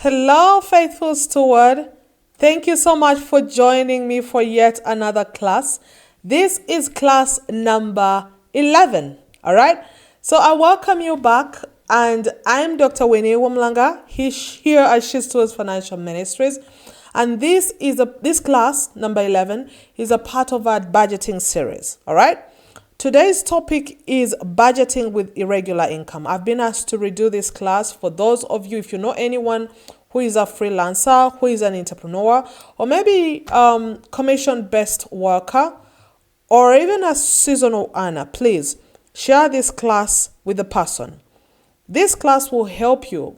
Hello, faithful steward. Thank you so much for joining me for yet another class. This is class number 11. All right. So I welcome you back, and I'm Dr. Winnie Wumlanga. He's here at SheStewards Financial Ministries, and this class number 11 is a part of our budgeting series. All right. Today's topic is budgeting with irregular income. I've been asked to redo this class for those of you, if you know anyone who is a freelancer, who is an entrepreneur, or maybe commission-based worker, or even a seasonal earner, please share this class with the person. This class will help you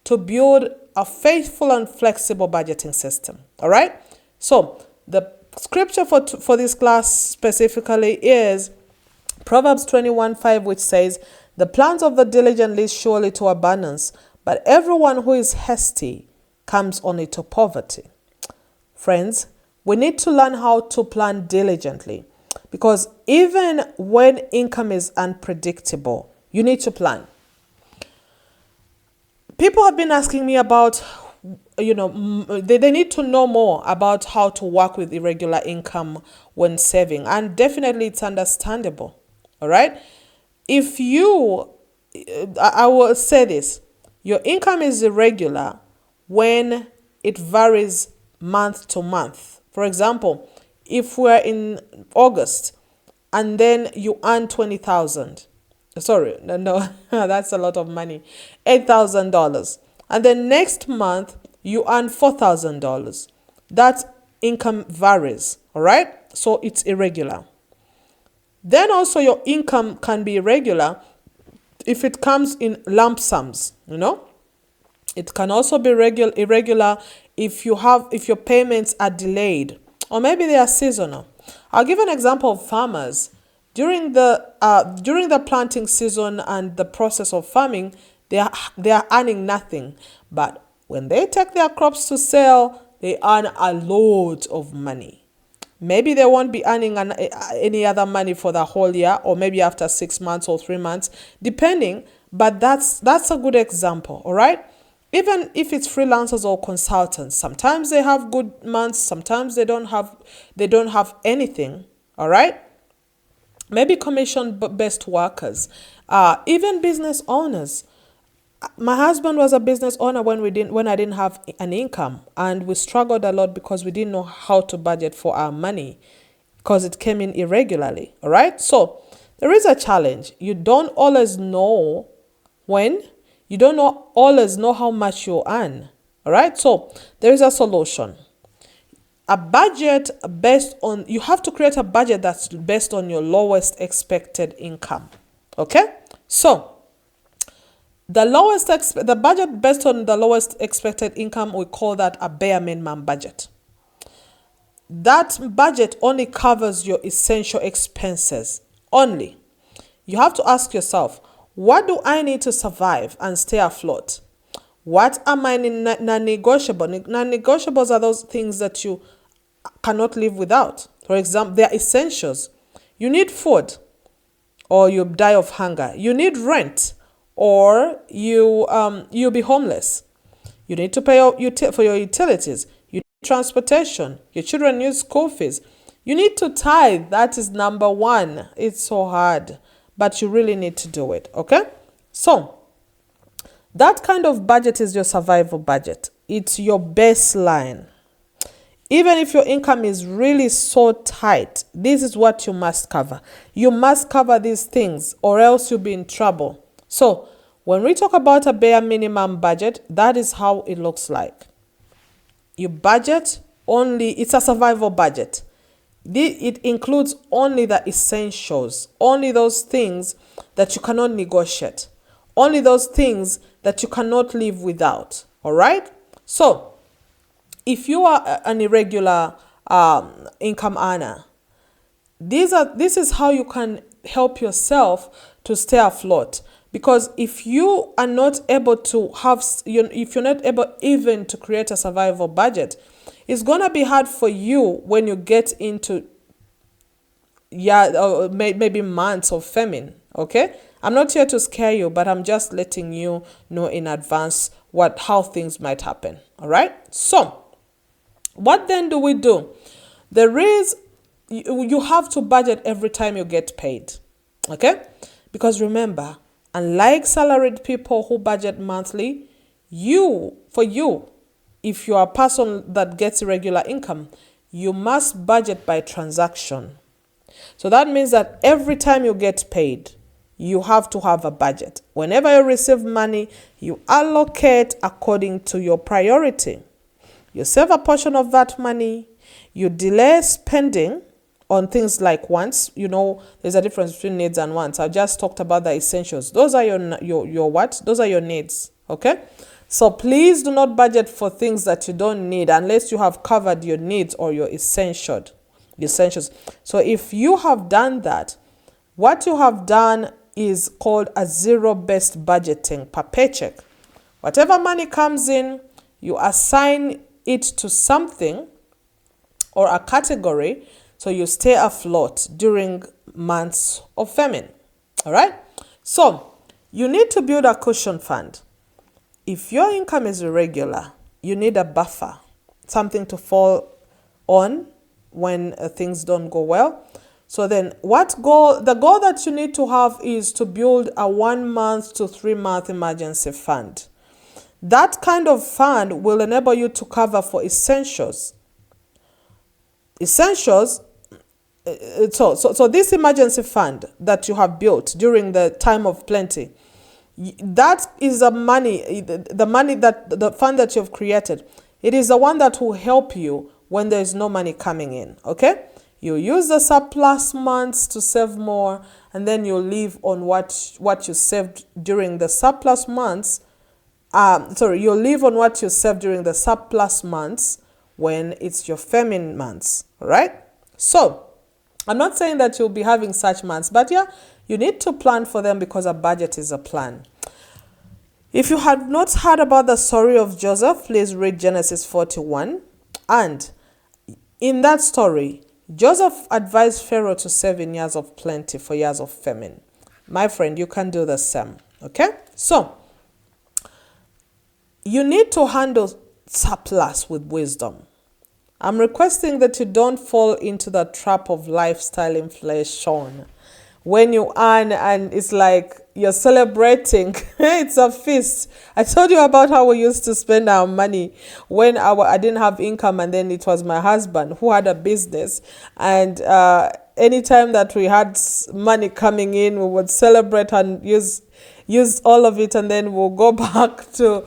to build a faithful and flexible budgeting system. All right? So the scripture for this class specifically is Proverbs 21:5, which says, "The plans of the diligent lead surely to abundance, but everyone who is hasty comes only to poverty." Friends, we need to learn how to plan diligently, because even when income is unpredictable, you need to plan. People have been asking me about, they need to know more about how to work with irregular income when saving, and definitely it's understandable. All right. I will say this, your income is irregular when it varies month to month. For example, if we're in August and then you earn 20,000, sorry, no, that's a lot of money, $8,000. And then next month you earn $4,000. That income varies. All right. So it's irregular. Then also your income can be irregular if it comes in lump sums, It can also be irregular if your payments are delayed, or maybe they are seasonal. I'll give an example of farmers. During the planting season and the process of farming, they are earning nothing. But when they take their crops to sell, they earn a lot of money. Maybe they won't be earning any other money for the whole year, or maybe after 6 months or 3 months, depending. But that's a good example, all right? Even if it's freelancers or consultants, sometimes they have good months, sometimes they don't have anything, all right? Maybe commission-based workers, even business owners. My husband was a business owner when I didn't have an income, and we struggled a lot because we didn't know how to budget for our money because it came in irregularly. All right. So there is a challenge. You don't always know always know how much you earn. All right. So there is a solution. You have to create a budget that's based on your lowest expected income. Okay. So the budget based on the lowest expected income, we call that a bare minimum budget. That budget only covers your essential expenses only. You have to ask yourself, what do I need to survive and stay afloat? What are my non-negotiables? Non-negotiables are those things that you cannot live without. For example, they are essentials. You need food, or you die of hunger. You need rent, or you'll be homeless. You need to pay for your utilities. You need transportation. Your children need school fees. You need to tithe. That is number one. It's so hard, but you really need to do it. Okay? So that kind of budget is your survival budget. It's your baseline. Even if your income is really so tight, this is what you must cover. You must cover these things, or else you'll be in trouble. So when we talk about a bare minimum budget, that is how it looks like. You budget only, it's a survival budget. It includes only the essentials, only those things that you cannot negotiate, only those things that you cannot live without. All right? So if you are an irregular income earner, this is how you can help yourself to stay afloat. Because if you are not able to if you're not able even to create a survival budget, it's going to be hard for you when you get into maybe months of famine, okay? I'm not here to scare you, but I'm just letting you know in advance how things might happen. All right? So, what then do we do? You have to budget every time you get paid. Okay? Because remember, unlike salaried people who budget monthly, if you are a person that gets irregular income, you must budget by transaction. So that means that every time you get paid, you have to have a budget. Whenever you receive money, you allocate according to your priority. You save a portion of that money. You delay spending on things like wants. There's a difference between needs and wants. I just talked about the essentials. Those are your what? Those are your needs. Okay? So please do not budget for things that you don't need unless you have covered your needs or your essentials. So if you have done that, what you have done is called a zero-based budgeting per paycheck. Whatever money comes in, you assign it to something or a category so you stay afloat during months of famine. All right? So you need to build a cushion fund. If your income is irregular, you need a buffer, something to fall on when things don't go well. So then the goal that you need to have is to build a 1 month to 3 month emergency fund. That kind of fund will enable you to cover for essentials. So this emergency fund that you have built during the time of plenty, that is the fund that you've created. It is the one that will help you when there is no money coming in. Okay? You use the surplus months to save more, and then you live on what you saved during the surplus months. You live on what you saved during the surplus months when it's your famine months. All right? So, I'm not saying that you'll be having such months, but yeah, you need to plan for them because a budget is a plan. If you had not heard about the story of Joseph, please read Genesis 41. And in that story, Joseph advised Pharaoh to save in years of plenty for years of famine. My friend, you can do the same. Okay? So, you need to handle surplus with wisdom. I'm requesting that you don't fall into the trap of lifestyle inflation. When you earn and it's like you're celebrating, it's a feast. I told you about how we used to spend our money when I didn't have income, and then it was my husband who had a business. And anytime that we had money coming in, we would celebrate and use all of it, and then we'll go back to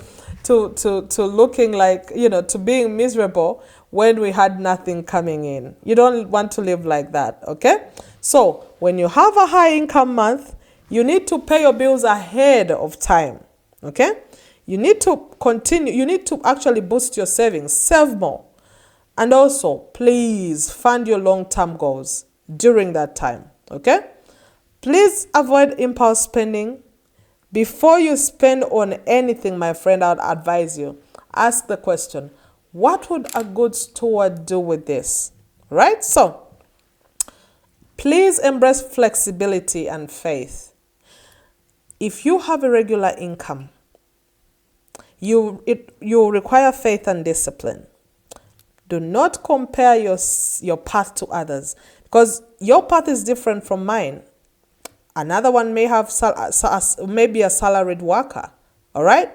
looking like, to being miserable when we had nothing coming in. You don't want to live like that, okay? So when you have a high income month, you need to pay your bills ahead of time, okay? You need to actually boost your savings, save more. And also, please fund your long-term goals during that time, okay? Please avoid impulse spending. Before you spend on anything, my friend, I would advise you, ask the question, what would a good steward do with this? Right? So, please embrace flexibility and faith. If you have irregular income, you require faith and discipline. Do not compare your path to others, because your path is different from mine. Another one may have maybe a salaried worker. All right?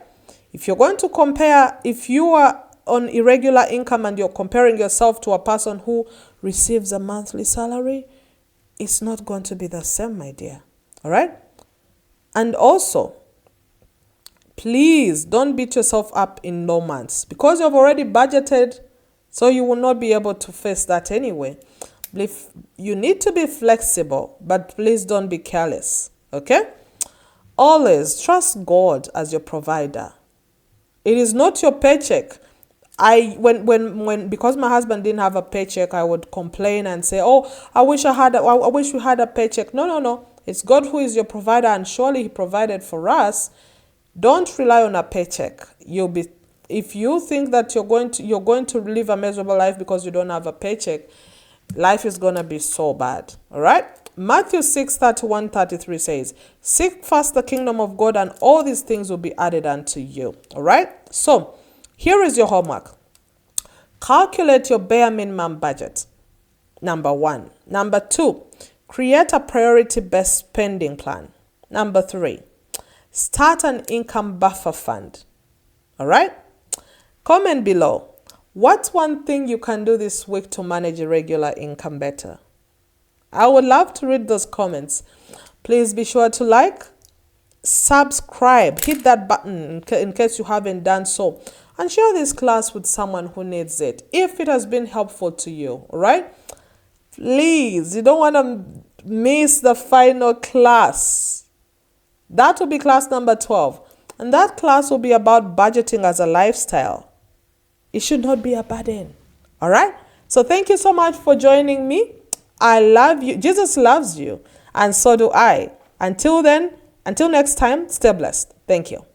If you're going to compare, if you are on irregular income and you're comparing yourself to a person who receives a monthly salary, it's not going to be the same, my dear. All right? And also, please don't beat yourself up in low months, because you've already budgeted, so you will not be able to face that anyway. You need to be flexible, but please don't be careless. Okay? Always trust God as your provider. It is not your paycheck. Because my husband didn't have a paycheck, I would complain and say, "Oh, I wish we had a paycheck." No. It's God who is your provider, and surely He provided for us. Don't rely on a paycheck. If you think that you're going to live a miserable life because you don't have a paycheck, life is going to be so bad. All right? Matthew 6:31-33 says, seek first the kingdom of God and all these things will be added unto you. All right. So here is your homework. Calculate your bare minimum budget. Number 1. Number 2, create a priority-based spending plan. Number 3, start an income buffer fund. All right? Comment below. What's one thing you can do this week to manage irregular income better? I would love to read those comments. Please be sure to like, subscribe, hit that button in case you haven't done so, and share this class with someone who needs it if it has been helpful to you. All right? Please, you don't want to miss the final class. That will be class number 12. And that class will be about budgeting as a lifestyle. It should not be a burden. All right? So thank you so much for joining me. I love you. Jesus loves you. And so do I. Until then, until next time, stay blessed. Thank you.